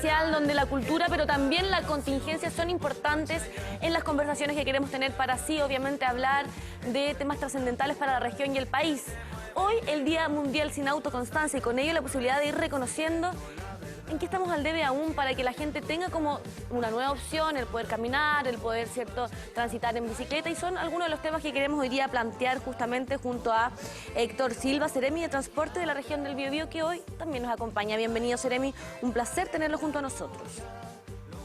especial donde la cultura, pero también la contingencia son importantes en las conversaciones que queremos tener para así, obviamente, hablar de temas trascendentales para la región y el país. Hoy, el Día Mundial sin Autoconstancia y con ello la posibilidad de ir reconociendo en qué estamos al debe aún para que la gente tenga como una nueva opción, el poder caminar, el poder, ¿cierto?, transitar en bicicleta, y son algunos de los temas que queremos hoy día plantear justamente junto a Héctor Silva, Seremi de Transporte de la región del Biobío, que hoy también nos acompaña. Bienvenido, Seremi, un placer tenerlo junto a nosotros.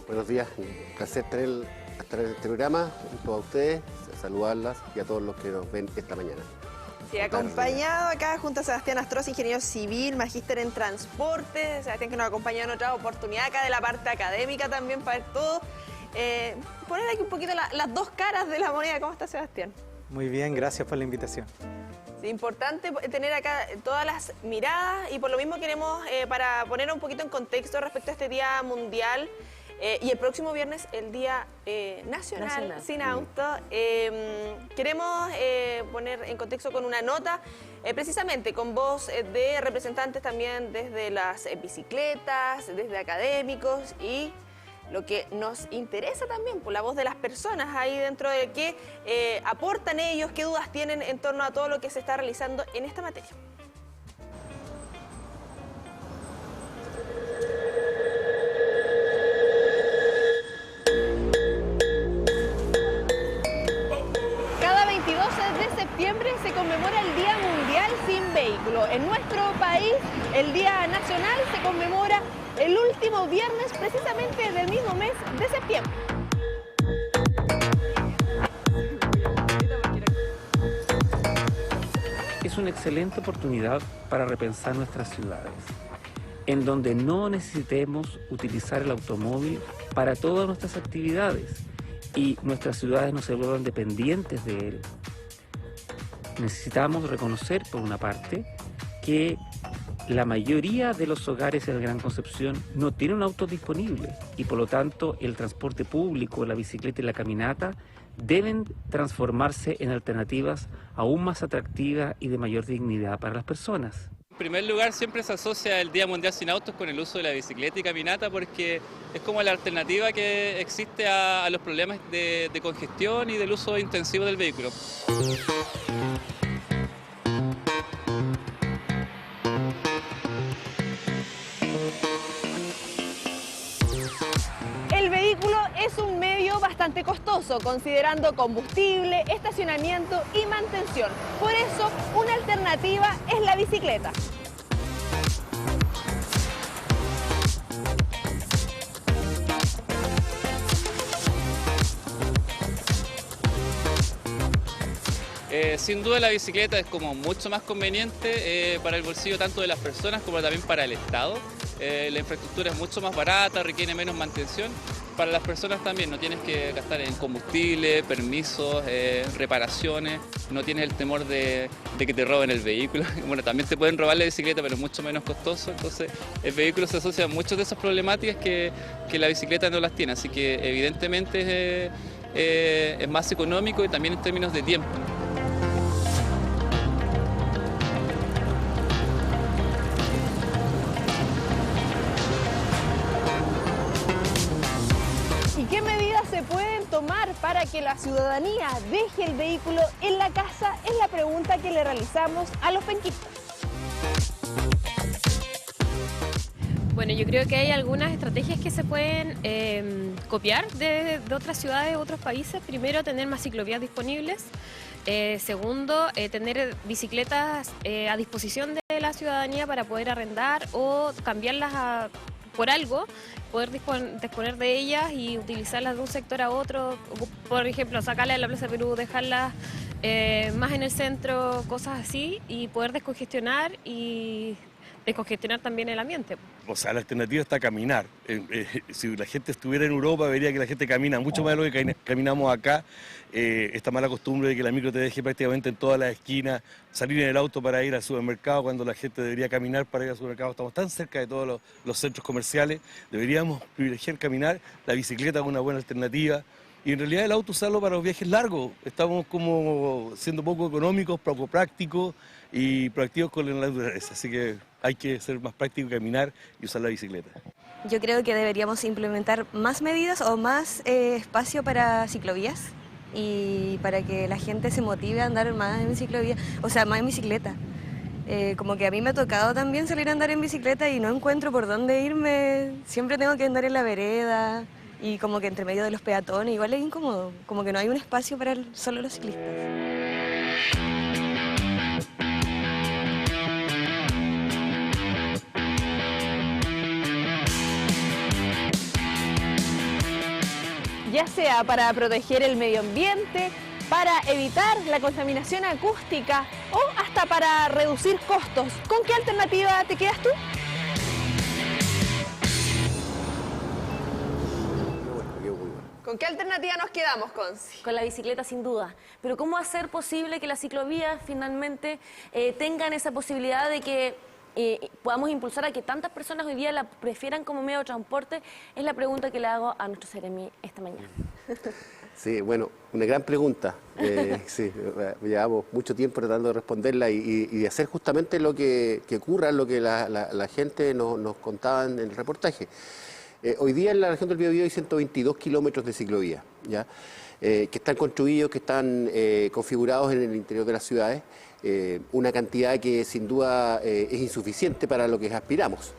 Buenos días, un placer estar en este programa junto a ustedes, saludarlas y a todos los que nos ven esta mañana. Sí, acompañado acá junto a Sebastián Astroz, ingeniero civil, magíster en transporte. Sebastián, que nos acompañó en otra oportunidad acá de la parte académica también para ver todo. Poner aquí un poquito las dos caras de la moneda. ¿Cómo está, Sebastián? Muy bien, gracias por la invitación. Sí, importante tener acá todas las miradas, y por lo mismo queremos, para poner un poquito en contexto respecto a este Día Mundial, y el próximo viernes, el Día Nacional sin Auto, queremos poner en contexto con una nota, precisamente con voz de representantes también desde las bicicletas, desde académicos, y lo que nos interesa también, por la voz de las personas ahí dentro, de qué aportan ellos, qué dudas tienen en torno a todo lo que se está realizando en esta materia. Se conmemora el Día Mundial sin Vehículo. En nuestro país, el Día Nacional se conmemora el último viernes, precisamente del mismo mes de septiembre. Es una excelente oportunidad para repensar nuestras ciudades, en donde no necesitemos utilizar el automóvil para todas nuestras actividades y nuestras ciudades no se vuelvan dependientes de él. Necesitamos reconocer, por una parte, que la mayoría de los hogares en la Gran Concepción no tienen un auto disponible y, por lo tanto, el transporte público, la bicicleta y la caminata deben transformarse en alternativas aún más atractivas y de mayor dignidad para las personas. En primer lugar, siempre se asocia el Día Mundial sin Autos con el uso de la bicicleta y caminata, porque es como la alternativa que existe a los problemas de congestión y del uso intensivo del vehículo. El vehículo es un medio bastante costoso, considerando combustible, estacionamiento y mantención. Por eso, una alternativa es la bicicleta. Sin duda la bicicleta es como mucho más conveniente para el bolsillo tanto de las personas como también para el Estado. La infraestructura es mucho más barata, requiere menos mantención. Para las personas también no tienes que gastar en combustible, permisos, reparaciones, no tienes el temor de que te roben el vehículo. Bueno, también te pueden robar la bicicleta, pero es mucho menos costoso, entonces el vehículo se asocia a muchas de esas problemáticas que la bicicleta no las tiene, así que evidentemente es más económico y también en términos de tiempo. ¿Qué medidas se pueden tomar para que la ciudadanía deje el vehículo en la casa? Es la pregunta que le realizamos a los penquistas. Bueno, yo creo que hay algunas estrategias que se pueden copiar de otras ciudades, otros países. Primero, tener más ciclovías disponibles. Segundo, tener bicicletas a disposición de la ciudadanía para poder arrendar o cambiarlas por algo, poder disponer de ellas y utilizarlas de un sector a otro. Por ejemplo, sacarlas de la Plaza Perú, dejarlas más en el centro, cosas así, y poder descongestionar y descongestionar también el ambiente. O sea, la alternativa está caminar. Si la gente estuviera en Europa, vería que la gente camina mucho más de lo que caminamos acá. Esta mala costumbre de que la micro te deje prácticamente en todas las esquinas, salir en el auto para ir al supermercado cuando la gente debería caminar para ir al supermercado. Estamos tan cerca de todos los centros comerciales, deberíamos privilegiar caminar. La bicicleta es una buena alternativa. Y en realidad el auto usarlo para los viajes largos. Estamos como siendo poco económicos, poco prácticos y proactivos con la naturaleza. Así que hay que ser más práctico, caminar y usar la bicicleta. Yo creo que deberíamos implementar más medidas o más espacio para ciclovías y para que la gente se motive a andar más en ciclovía, o sea, más en bicicleta. Como que a mí me ha tocado también salir a andar en bicicleta y no encuentro por dónde irme, siempre tengo que andar en la vereda y como que entre medio de los peatones, igual es incómodo, como que no hay un espacio para solo los ciclistas. Ya sea para proteger el medio ambiente, para evitar la contaminación acústica o hasta para reducir costos. ¿Con qué alternativa te quedas tú? ¿Con qué alternativa nos quedamos, Conci? Con la bicicleta, sin duda. Pero ¿cómo hacer posible que las ciclovías finalmente tengan esa posibilidad de que podamos impulsar a que tantas personas hoy día la prefieran como medio de transporte? Es la pregunta que le hago a nuestro Seremi esta mañana. Sí, bueno, una gran pregunta. Sí, llevamos mucho tiempo tratando de responderla y de hacer justamente lo que ocurra, lo que la gente nos contaba en el reportaje. Hoy día en la región del Biobío hay 122 kilómetros de ciclovía, ¿ya? Que están construidos, que están configurados en el interior de las ciudades, una cantidad que sin duda es insuficiente para lo que aspiramos.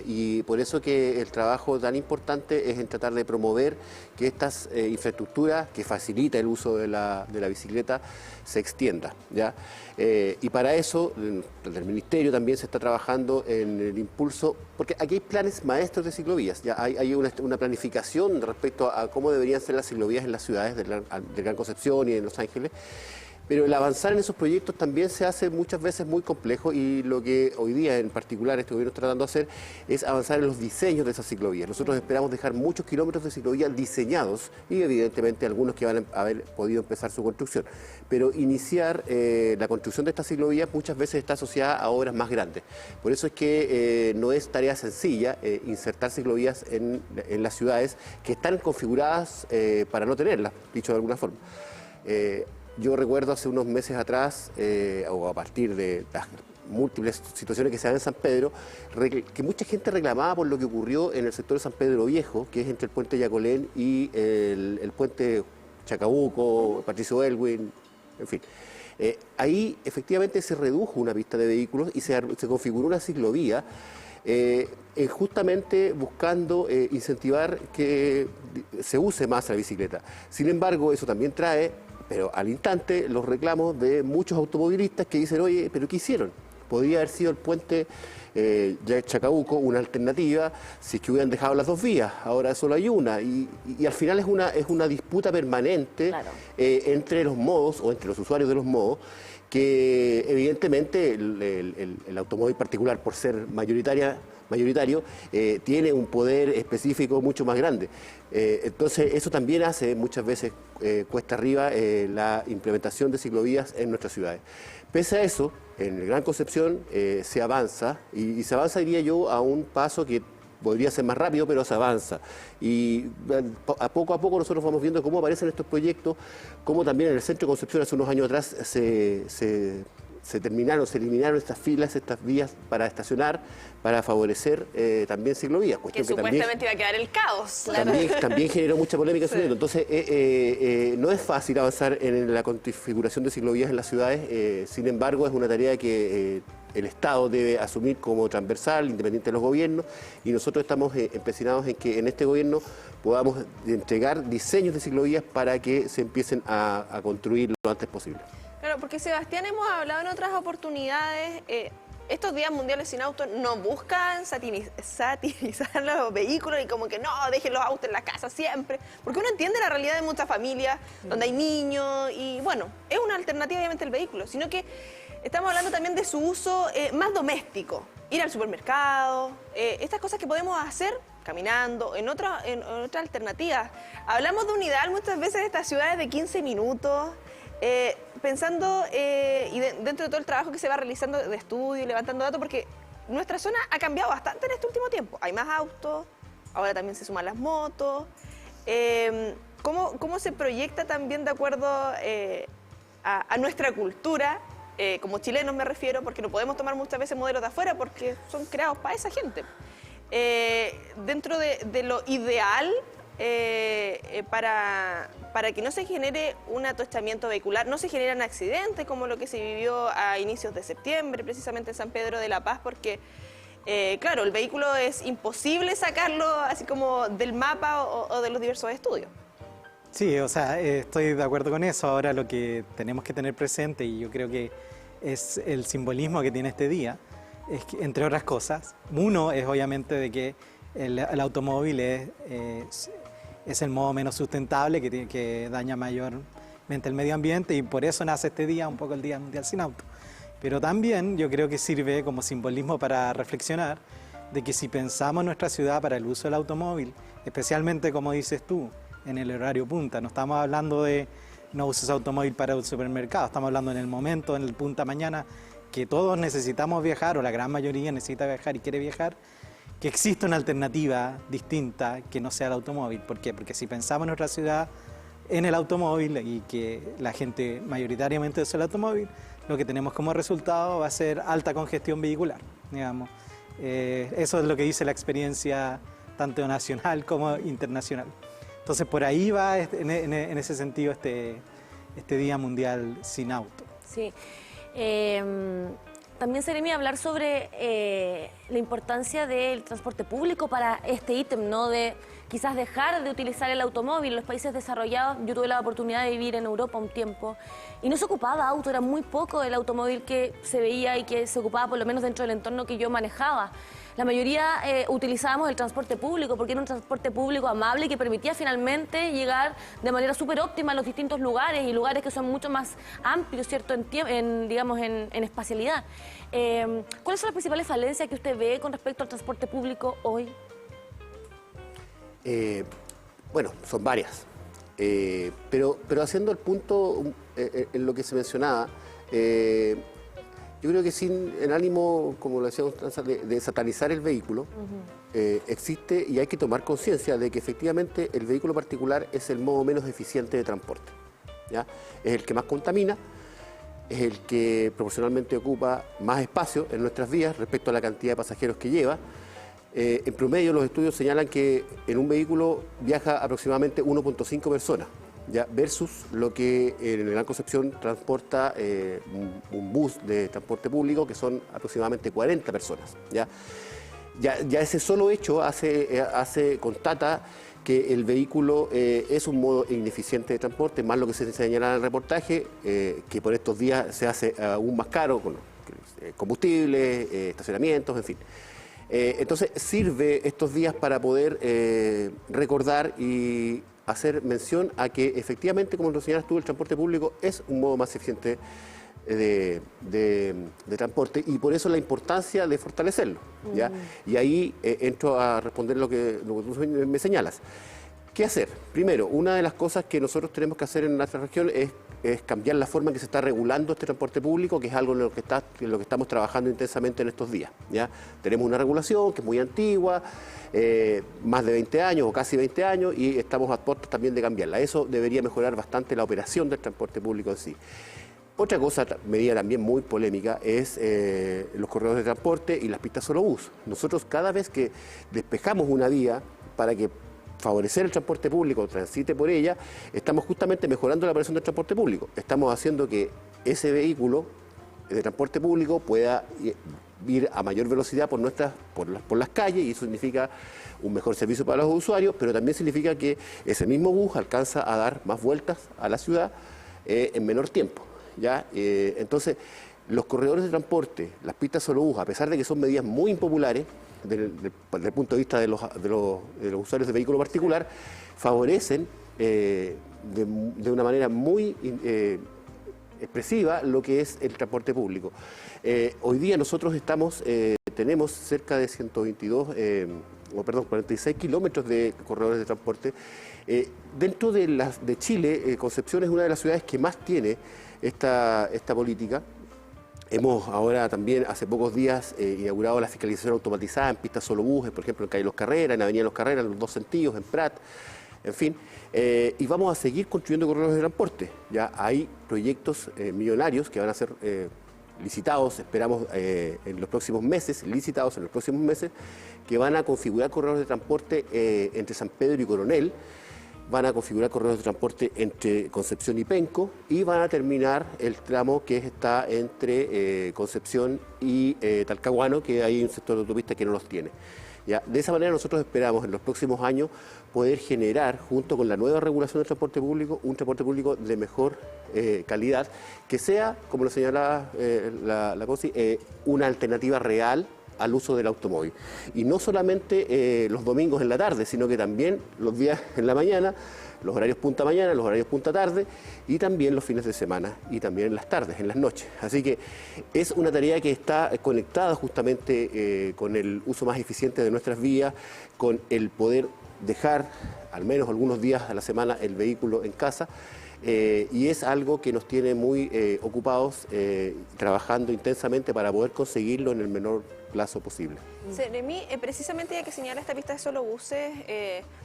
Y por eso que el trabajo tan importante es en tratar de promover que estas infraestructuras que facilita el uso de la bicicleta se extienda, ¿ya? Y para eso, desde el Ministerio también se está trabajando en el impulso, porque aquí hay planes maestros de ciclovías, ya hay una planificación respecto a cómo deberían ser las ciclovías en las ciudades de Gran Concepción y en Los Ángeles. Pero el avanzar en esos proyectos también se hace muchas veces muy complejo y lo que hoy día en particular este gobierno está tratando de hacer es avanzar en los diseños de esas ciclovías. Nosotros esperamos dejar muchos kilómetros de ciclovías diseñados y evidentemente algunos que van a haber podido empezar su construcción. Pero iniciar la construcción de estas ciclovías muchas veces está asociada a obras más grandes. Por eso es que no es tarea sencilla insertar ciclovías en las ciudades que están configuradas para no tenerlas, dicho de alguna forma. Yo recuerdo hace unos meses atrás, o a partir de las múltiples situaciones que se dan en San Pedro, que mucha gente reclamaba por lo que ocurrió en el sector de San Pedro Viejo, que es entre el puente Yacolén y el puente Chacabuco, Patricio Elwin, en fin. Ahí efectivamente se redujo una pista de vehículos y se configuró una ciclovía justamente buscando incentivar que se use más la bicicleta. Sin embargo, eso también trae, pero al instante, los reclamos de muchos automovilistas que dicen, oye, ¿pero qué hicieron? Podría haber sido el puente Chacabuco una alternativa si es que hubieran dejado las dos vías, ahora solo hay una. Y al final es una disputa permanente, claro, entre los modos o entre los usuarios de los modos, que evidentemente el automóvil particular, por ser mayoritario, tiene un poder específico mucho más grande. Entonces eso también hace muchas veces cuesta arriba la implementación de ciclovías en nuestras ciudades. Pese a eso, en el Gran Concepción se avanza y se avanza, diría yo, a un paso que podría ser más rápido, pero se avanza. Y a poco nosotros vamos viendo cómo aparecen estos proyectos, cómo también en el centro de Concepción hace unos años atrás se eliminaron estas filas, estas vías para estacionar, para favorecer también ciclovías. Que supuestamente iba a quedar el caos. Claro. También generó mucha polémica en su momento. Entonces, no es fácil avanzar en la configuración de ciclovías en las ciudades, sin embargo, es una tarea que el Estado debe asumir como transversal, independiente de los gobiernos, y nosotros estamos empecinados en que en este gobierno podamos entregar diseños de ciclovías para que se empiecen a construir lo antes posible. Claro, porque Sebastián, hemos hablado en otras oportunidades, estos días mundiales sin auto no buscan satirizar los vehículos y como que no, dejen los autos en la casa siempre, porque uno entiende la realidad de muchas familias donde hay niños y bueno, es una alternativa obviamente el vehículo, sino que estamos hablando también de su uso más doméstico, ir al supermercado, estas cosas que podemos hacer caminando, en otras alternativas. Hablamos de un ideal muchas veces de estas ciudades de 15 minutos, pensando y dentro de todo el trabajo que se va realizando de estudio y levantando datos, porque nuestra zona ha cambiado bastante en este último tiempo. Hay más autos, ahora también se suman las motos. ¿Cómo se proyecta también de acuerdo a nuestra cultura? Como chilenos me refiero, porque no podemos tomar muchas veces modelos de afuera porque son creados para esa gente. dentro de lo ideal para que no se genere un atochamiento vehicular, no se generan accidentes como lo que se vivió a inicios de septiembre, precisamente en San Pedro de la Paz, porque claro, el vehículo es imposible sacarlo así como del mapa o de los diversos estudios. Sí, o sea, estoy de acuerdo con eso. Ahora lo que tenemos que tener presente, y yo creo que es el simbolismo que tiene este día, es que, entre otras cosas, uno es obviamente de que el automóvil es el modo menos sustentable, que daña mayormente el medio ambiente, y por eso nace este día, un poco el Día Mundial Sin Auto. Pero también yo creo que sirve como simbolismo para reflexionar de que si pensamos nuestra ciudad para el uso del automóvil, especialmente como dices tú, en el horario punta, no estamos hablando de no uses automóvil para el supermercado, estamos hablando en el momento, en el punta mañana, que todos necesitamos viajar, o la gran mayoría necesita viajar y quiere viajar, que existe una alternativa distinta que no sea el automóvil. ¿Por qué? Porque si pensamos en nuestra ciudad en el automóvil y que la gente mayoritariamente usa el automóvil, lo que tenemos como resultado va a ser alta congestión vehicular, digamos. Eso es lo que dice la experiencia tanto nacional como internacional. Entonces por ahí va en ese sentido este Día Mundial Sin Auto. Sí. También sería hablar sobre la importancia del transporte público para este ítem, ¿no? De quizás dejar de utilizar el automóvil. Los países desarrollados, yo tuve la oportunidad de vivir en Europa un tiempo y no se ocupaba auto, era muy poco el automóvil que se veía y que se ocupaba por lo menos dentro del entorno que yo manejaba. La mayoría utilizábamos el transporte público porque era un transporte público amable que permitía finalmente llegar de manera súper óptima a los distintos lugares y lugares que son mucho más amplios, ¿cierto? Digamos, en espacialidad. ¿Cuáles son las principales falencias que usted ve con respecto al transporte público hoy? Bueno, son varias. Pero haciendo el punto en lo que se mencionaba, yo creo que sin el ánimo, como lo decíamos, de satanizar el vehículo, existe y hay que tomar conciencia de que efectivamente el vehículo particular es el modo menos eficiente de transporte, ¿ya? Es el que más contamina, es el que proporcionalmente ocupa más espacio en nuestras vías respecto a la cantidad de pasajeros que lleva. En promedio los estudios señalan que en un vehículo viaja aproximadamente 1.5 personas, ¿ya? Versus lo que en el Gran Concepción transporta un bus de transporte público, que son aproximadamente 40 personas. Ya ese solo hecho constata que el vehículo es un modo ineficiente de transporte, más lo que se señala en el reportaje, que por estos días se hace aún más caro con combustible, estacionamientos, en fin. Entonces sirve estos días para poder recordar y hacer mención a que efectivamente, como lo señalas tú, el transporte público es un modo más eficiente de transporte y por eso la importancia de fortalecerlo, ¿ya? Y ahí entro a responder lo que tú me señalas. ¿Qué hacer? Primero, una de las cosas que nosotros tenemos que hacer en nuestra región es cambiar la forma en que se está regulando este transporte público, que es algo en lo que estamos trabajando intensamente en estos días, ¿ya? Tenemos una regulación que es muy antigua, más de 20 años o casi 20 años, y estamos a puertas también de cambiarla. Eso debería mejorar bastante la operación del transporte público en sí. Otra cosa, medida también muy polémica, es los corredores de transporte y las pistas solo bus. Nosotros cada vez que despejamos una vía para que favorecer el transporte público, transite por ella, estamos justamente mejorando la operación del transporte público. Estamos haciendo que ese vehículo de transporte público pueda ir a mayor velocidad por las calles, y eso significa un mejor servicio para los usuarios, pero también significa que ese mismo bus alcanza a dar más vueltas a la ciudad en menor tiempo, ¿ya? Entonces, los corredores de transporte, las pistas solo bus, a pesar de que son medidas muy impopulares desde el punto de vista de los usuarios de vehículo particular, favorecen de una manera muy expresiva lo que es el transporte público. Hoy día nosotros tenemos cerca de 46 kilómetros de corredores de transporte. Dentro de Chile, Concepción es una de las ciudades que más tiene esta política. Hemos ahora también, hace pocos días, inaugurado la fiscalización automatizada en pistas solo buses, por ejemplo, en Calle Los Carreras, en Avenida Los Carreras, en los dos sentidos, en Prat, en fin. Y vamos a seguir construyendo corredores de transporte. Ya hay proyectos millonarios que van a ser licitados, esperamos en los próximos meses, que van a configurar corredores de transporte entre San Pedro y Coronel, van a configurar corredores de transporte entre Concepción y Penco y van a terminar el tramo que está entre Concepción y Talcahuano, que hay un sector de autopista que no los tiene. ¿Ya? De esa manera nosotros esperamos en los próximos años poder generar, junto con la nueva regulación del transporte público, un transporte público de mejor calidad, que sea, como lo señalaba la CONSI, una alternativa real al uso del automóvil. Y no solamente los domingos en la tarde, sino que también los días en la mañana, los horarios punta mañana, los horarios punta tarde, y también los fines de semana, y también en las tardes, en las noches. Así que es una tarea que está conectada justamente con el uso más eficiente de nuestras vías, con el poder dejar al menos algunos días a la semana el vehículo en casa, y es algo que nos tiene muy ocupados, trabajando intensamente para poder conseguirlo en el menor plazo posible. Seremi, precisamente ya que señala esta pista de solo buses,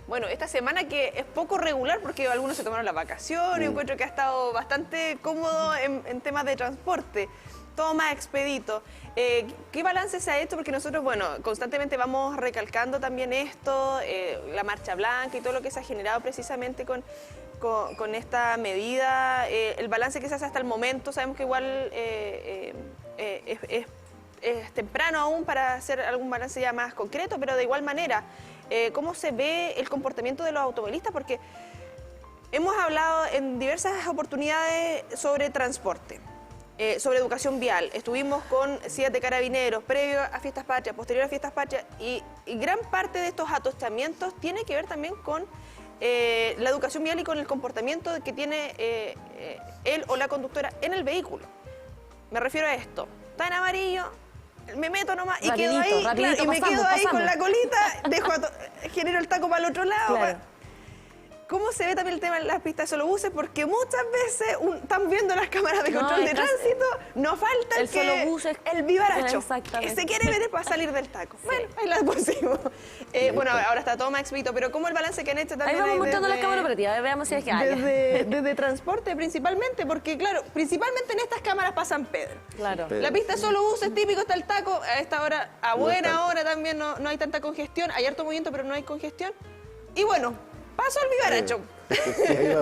bueno, esta semana que es poco regular porque algunos se tomaron las vacaciones, encuentro que ha estado bastante cómodo en temas de transporte, todo más expedito. ¿Qué balance se ha hecho? Porque nosotros, bueno, constantemente vamos recalcando también esto, la marcha blanca y todo lo que se ha generado precisamente con esta medida, el balance que se hace hasta el momento. Sabemos que igual es temprano aún para hacer algún balance ya más concreto, pero de igual manera, ¿cómo se ve el comportamiento de los automovilistas? Porque hemos hablado en diversas oportunidades sobre transporte, sobre educación vial. Estuvimos con CIAT de Carabineros previo a Fiestas Patrias, posterior a Fiestas Patrias, y gran parte de estos atostamientos tiene que ver también con la educación vial y con el comportamiento que tiene él o la conductora en el vehículo. Me refiero a esto: está en amarillo, me meto nomás y quedo ahí, claro, y me quedo ahí con la colita, genero el taco para el otro lado. Claro. ¿Cómo se ve también el tema de las pistas de solo buses? Porque muchas veces están viendo las cámaras de control de tránsito, no falta el vivaracho, que se quiere meter para salir del taco. Sí. Bueno, ahí la pusimos. Bueno, ahora está todo más expedito, pero ¿cómo el balance que han hecho también? Ahí vamos mostrando la cámara operativa, veamos si es que hay. Desde transporte principalmente, porque claro, principalmente en estas cámaras para San Pedro. Claro. La pista de solo buses, típico, está el taco, a esta hora, a buena hora también no hay tanta congestión, hay harto movimiento pero no hay congestión. Y bueno, paso al vivaracho.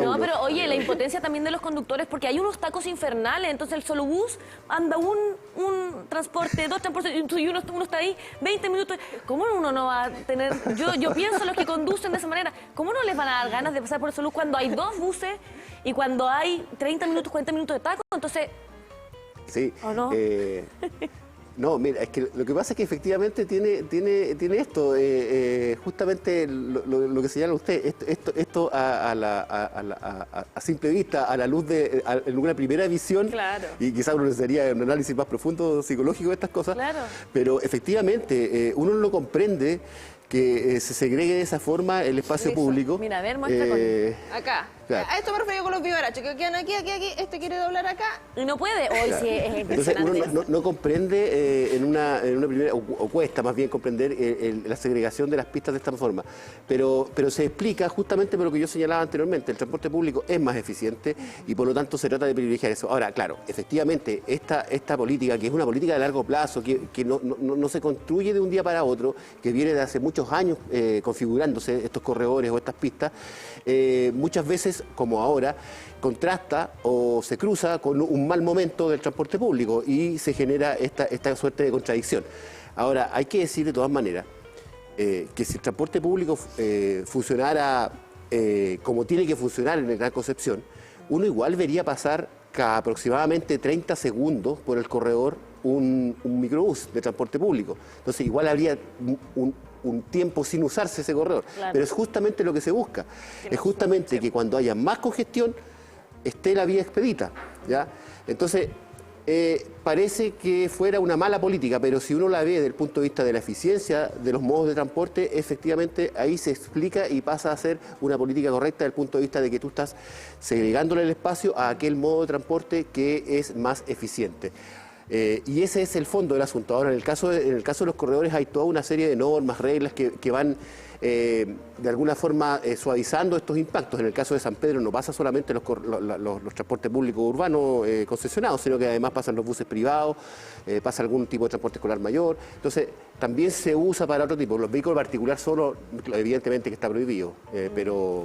No, pero oye, la impotencia también de los conductores, porque hay unos tacos infernales, entonces el solo bus anda un transporte, dos transportes, y uno está ahí 20 minutos. ¿Cómo uno no va a tener? Yo pienso los que conducen de esa manera, ¿cómo no les van a dar ganas de pasar por el solo bus cuando hay dos buses y cuando hay 30 minutos, 40 minutos de taco? Entonces, sí, ¿o no? No, mira, es que lo que pasa es que efectivamente tiene esto, justamente lo que señala usted, esto a simple vista, a la luz en una primera visión, claro, y quizás uno necesitaría un análisis más profundo psicológico de estas cosas, claro, pero efectivamente uno no lo comprende que se segregue de esa forma el espacio público. Mira, a ver, muestra con... Acá. Claro. A esto me refiero con los vivarachos, que quedan aquí, este quiere doblar acá. Y no puede, hoy Claro. sí es Entonces impresionante. uno no comprende en una primera, o cuesta más bien comprender la segregación de las pistas de esta forma, pero se explica justamente por lo que yo señalaba anteriormente: el transporte público es más eficiente y por lo tanto se trata de privilegiar eso. Ahora, claro, efectivamente, esta política, que es una política de largo plazo, que no se construye de un día para otro, que viene de hace muchos años configurándose estos corredores o estas pistas, muchas veces, como ahora, contrasta o se cruza con un mal momento del transporte público y se genera esta suerte de contradicción. Ahora, hay que decir de todas maneras que si el transporte público funcionara como tiene que funcionar en el Gran Concepción, uno igual vería pasar cada aproximadamente 30 segundos por el corredor un microbús de transporte público. Entonces igual habría un tiempo sin usarse ese corredor. Claro. Pero es justamente lo que se busca. Es justamente que cuando haya más congestión esté la vía expedita, ¿ya? Entonces, parece que fuera una mala política, pero si uno la ve desde el punto de vista de la eficiencia de los modos de transporte, efectivamente ahí se explica y pasa a ser una política correcta desde el punto de vista de que tú estás segregándole el espacio a aquel modo de transporte que es más eficiente. Y ese es el fondo del asunto. Ahora, en el caso de los corredores hay toda una serie de normas, reglas que van de alguna forma suavizando estos impactos. En el caso de San Pedro no pasa solamente los transportes públicos urbanos concesionados, sino que además pasan los buses privados, pasa algún tipo de transporte escolar mayor. Entonces, también se usa para otro tipo. Los vehículos particulares solo, evidentemente que está prohibido, pero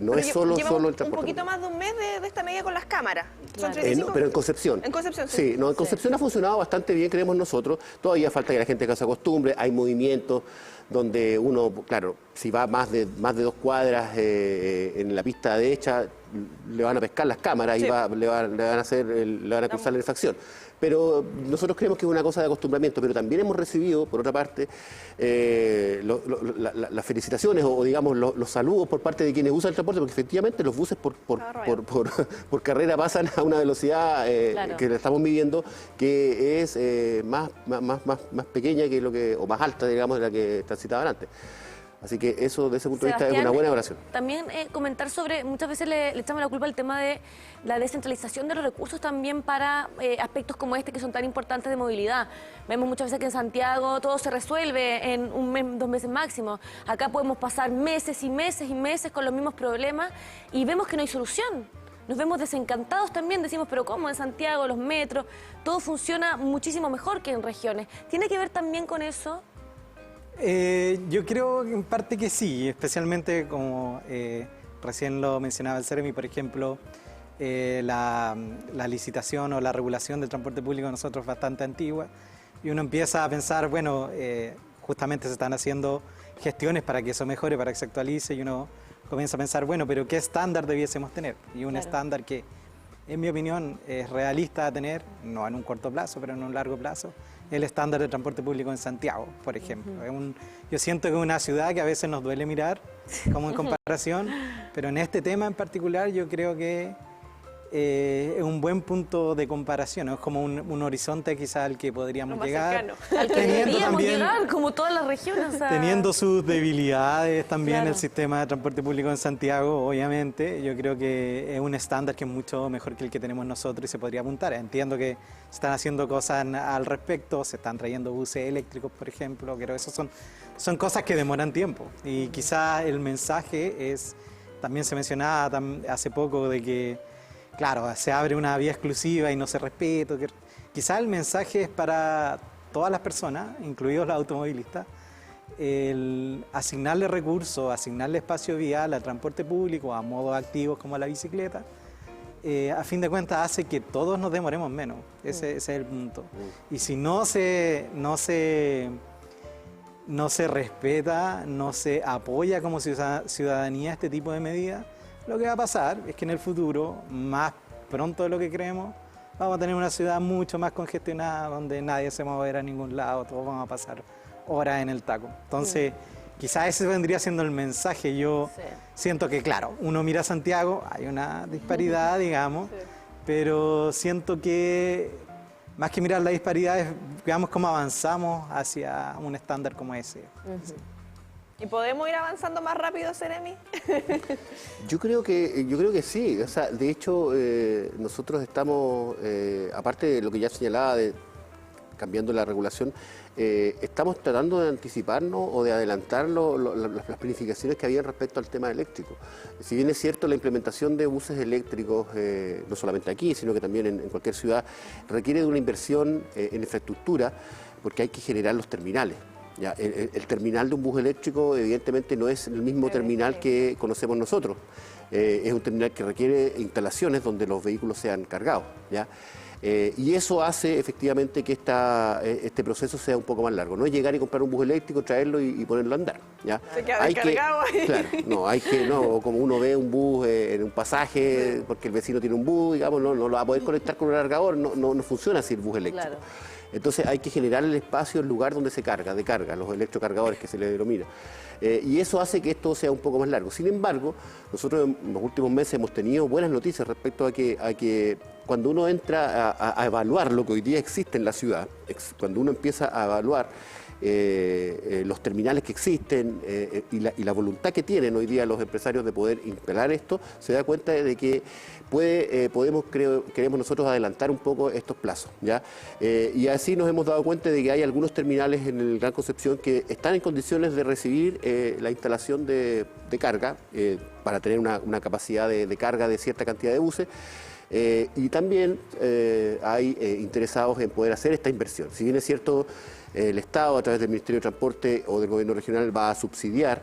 no es solo el transporte. Un poquito más de un mes de esta medida con las cámaras. Son Claro. 35. No, pero en Concepción. En Concepción, sí. Sí, no, en Concepción ha funcionado bastante bien, creemos nosotros. Todavía falta que la gente se acostumbre. Hay movimientos donde uno, claro, si va más de 2 cuadras en la pista derecha, le van a pescar las cámaras Sí. y le van a cursar la infracción. Pero nosotros creemos que es una cosa de acostumbramiento, pero también hemos recibido, por otra parte, las felicitaciones o digamos los saludos por parte de quienes usan el transporte, porque efectivamente los buses por carrera pasan a una velocidad Claro. que la estamos midiendo, que es más pequeña que o más alta, digamos, de la que transitaban antes. Así que eso, desde ese punto de vista, es Sebastián, una buena oración. También comentar sobre, muchas veces le echamos la culpa al tema de la descentralización de los recursos también para aspectos como este que son tan importantes de movilidad. Vemos muchas veces que en Santiago todo se resuelve en 1 mes, 2 meses máximo. Acá podemos pasar meses y meses y meses con los mismos problemas y vemos que no hay solución. Nos vemos desencantados también, decimos, pero ¿cómo en Santiago, los metros, todo funciona muchísimo mejor que en regiones? ¿Tiene que ver también con eso? Yo creo en parte que sí, especialmente como recién lo mencionaba el Ceremi, por ejemplo, la licitación o la regulación del transporte público de nosotros es bastante antigua y uno empieza a pensar, bueno, justamente se están haciendo gestiones para que eso mejore, para que se actualice y uno comienza a pensar, bueno, pero ¿qué estándar debiésemos tener? Y un estándar que, en mi opinión, es realista a tener, no en un corto plazo, pero en un largo plazo, el estándar de transporte público en Santiago, por ejemplo. Yo siento que es una ciudad que a veces nos duele mirar como en comparación, pero en este tema en particular yo creo que es un buen punto de comparación, ¿no? Es como un horizonte quizá al que podríamos llegar. Al que deberíamos llegar, como todas las regiones. O sea, teniendo sus debilidades también Claro. el sistema de transporte público en Santiago, obviamente, yo creo que es un estándar que es mucho mejor que el que tenemos nosotros y se podría apuntar. Entiendo que se están haciendo cosas al respecto, se están trayendo buses eléctricos, por ejemplo, pero eso son cosas que demoran tiempo. Y quizá el mensaje es, también se mencionaba hace poco de que, claro, se abre una vía exclusiva y no se respeta. Quizá el mensaje es para todas las personas, incluidos los automovilistas, el asignarle recursos, asignarle espacio vial al transporte público, a modos activos como a la bicicleta, a fin de cuentas hace que todos nos demoremos menos. Ese es el punto. Y si no se respeta, no se apoya como ciudadanía este tipo de medidas, lo que va a pasar es que en el futuro, más pronto de lo que creemos, vamos a tener una ciudad mucho más congestionada, donde nadie se va a mover a ningún lado, todos vamos a pasar horas en el taco. Entonces, quizás ese vendría siendo el mensaje. Yo siento que, claro, uno mira a Santiago, hay una disparidad, digamos, pero siento que más que mirar la disparidad, es, veamos cómo avanzamos hacia un estándar como ese. ¿Y podemos ir avanzando más rápido, Ceremi? Yo creo que sí. O sea, de hecho, nosotros estamos, aparte de lo que ya señalaba, cambiando la regulación, estamos tratando de anticiparnos o de adelantar las planificaciones que había respecto al tema eléctrico. Si bien es cierto, la implementación de buses eléctricos, no solamente aquí, sino que también en cualquier ciudad, requiere de una inversión en infraestructura, porque hay que generar los terminales. Ya, el terminal de un bus eléctrico evidentemente no es el mismo terminal que conocemos nosotros. Es un terminal que requiere instalaciones donde los vehículos sean cargados, ¿ya? Y eso hace efectivamente que este proceso sea un poco más largo. No es llegar y comprar un bus eléctrico, traerlo y ponerlo a andar, ¿ya? Se queda descargado ahí. Claro, o como uno ve un bus en un pasaje, porque el vecino tiene un bus, digamos, no lo va a poder conectar con un cargador, no funciona así el bus eléctrico. Claro. Entonces hay que generar el espacio, el lugar donde se carga, los electrocargadores que se le denomina. Y eso hace que esto sea un poco más largo. Sin embargo, nosotros en los últimos meses hemos tenido buenas noticias respecto a que cuando uno entra a evaluar lo que hoy día existe en la ciudad, cuando uno empieza a evaluar los terminales que existen y la voluntad que tienen hoy día los empresarios de poder instalar esto, se da cuenta de que queremos nosotros adelantar un poco estos plazos, ¿ya? Y así nos hemos dado cuenta de que hay algunos terminales en el Gran Concepción que están en condiciones de recibir la instalación de carga para tener una capacidad de carga de cierta cantidad de buses. Y también hay interesados en poder hacer esta inversión. Si bien es cierto, el Estado a través del Ministerio de Transporte o del Gobierno Regional va a subsidia,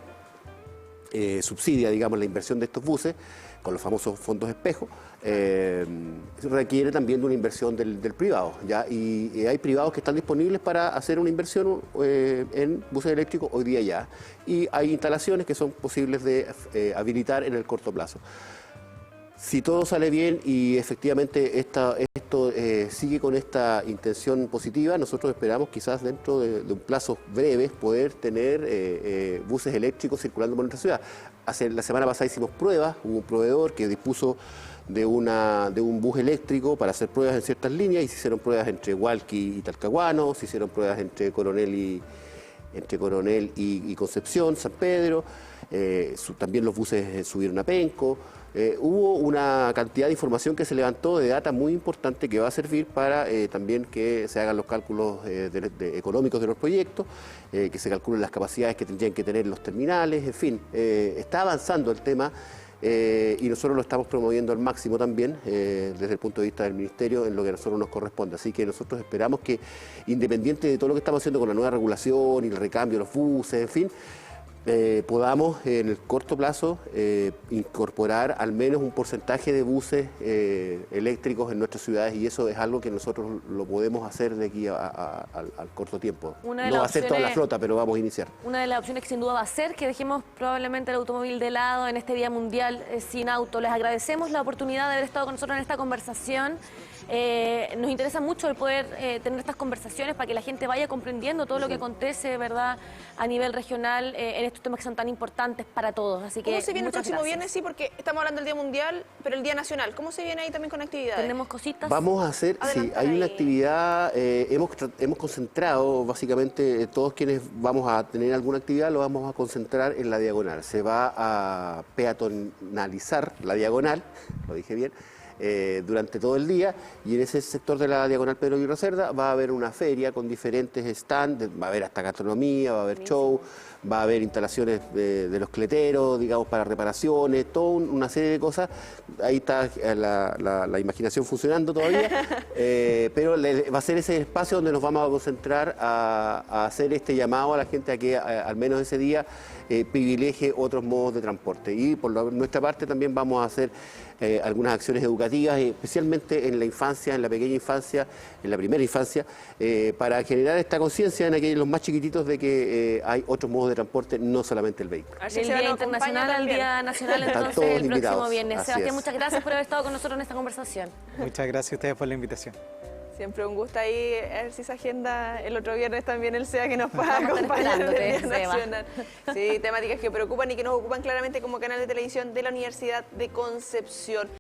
digamos, la inversión de estos buses con los famosos fondos espejo, requiere también de una inversión del privado, ¿ya? Y hay privados que están disponibles para hacer una inversión en buses eléctricos hoy día ya, y hay instalaciones que son posibles de habilitar en el corto plazo. Si todo sale bien y efectivamente esto sigue con esta intención positiva, nosotros esperamos quizás dentro de un plazo breve poder tener buses eléctricos circulando por nuestra ciudad. La semana pasada hicimos pruebas, hubo un proveedor que dispuso de un bus eléctrico para hacer pruebas en ciertas líneas y se hicieron pruebas entre Hualqui y Talcahuano, se hicieron pruebas entre Coronel y Concepción, San Pedro, también los buses subieron a Penco. Hubo una cantidad de información que se levantó de data muy importante que va a servir para también que se hagan los cálculos económicos de los proyectos, que se calculen las capacidades que tendrían que tener los terminales, en fin, está avanzando el tema y nosotros lo estamos promoviendo al máximo también desde el punto de vista del Ministerio en lo que a nosotros nos corresponde. Así que nosotros esperamos que, independiente de todo lo que estamos haciendo con la nueva regulación y el recambio de los buses, en fin, podamos en el corto plazo incorporar al menos un porcentaje de buses eléctricos en nuestras ciudades, y eso es algo que nosotros lo podemos hacer de aquí al corto tiempo. No va a ser toda la flota, pero vamos a iniciar. Una de las opciones que sin duda va a ser que dejemos probablemente el automóvil de lado en este Día Mundial sin auto. Les agradecemos la oportunidad de haber estado con nosotros en esta conversación. Nos interesa mucho el poder tener estas conversaciones para que la gente vaya comprendiendo todo lo que acontece, ¿verdad?, a nivel regional en estos temas que son tan importantes para todos. Así que ¿cómo se viene el próximo gracias. viernes? Sí, porque estamos hablando del Día Mundial, pero el Día Nacional. ¿Cómo se viene ahí también con actividades? Tenemos cositas. Vamos a hacer, sí, hay una actividad, hemos concentrado básicamente todos quienes vamos a tener alguna actividad, lo vamos a concentrar en la diagonal. Se va a peatonalizar la diagonal, lo dije bien, durante todo el día, y en ese sector de la diagonal Pedro Aguirre Cerda va a haber una feria con diferentes stands, va a haber hasta gastronomía, va a haber show, va a haber instalaciones de los cleteros, digamos, para reparaciones, toda una serie de cosas. Ahí está la imaginación funcionando todavía, pero va a ser ese espacio donde nos vamos a concentrar a hacer este llamado a la gente a que al menos ese día privilegie otros modos de transporte. Y por nuestra parte también vamos a hacer algunas acciones educativas, especialmente en la infancia, en la pequeña infancia, en la primera infancia, para generar esta conciencia en aquellos los más chiquititos de que hay otros modos de transporte, no solamente el vehículo. Del Día Internacional al Día Nacional, entonces el próximo viernes. Sebastián, muchas gracias por haber estado con nosotros en esta conversación. Muchas gracias a ustedes por la invitación. Siempre un gusto ahí, a ver si se agenda el otro viernes también el SEA que nos pueda acompañar en el Día Nacional. Sí, temáticas que preocupan y que nos ocupan claramente como canal de televisión de la Universidad de Concepción.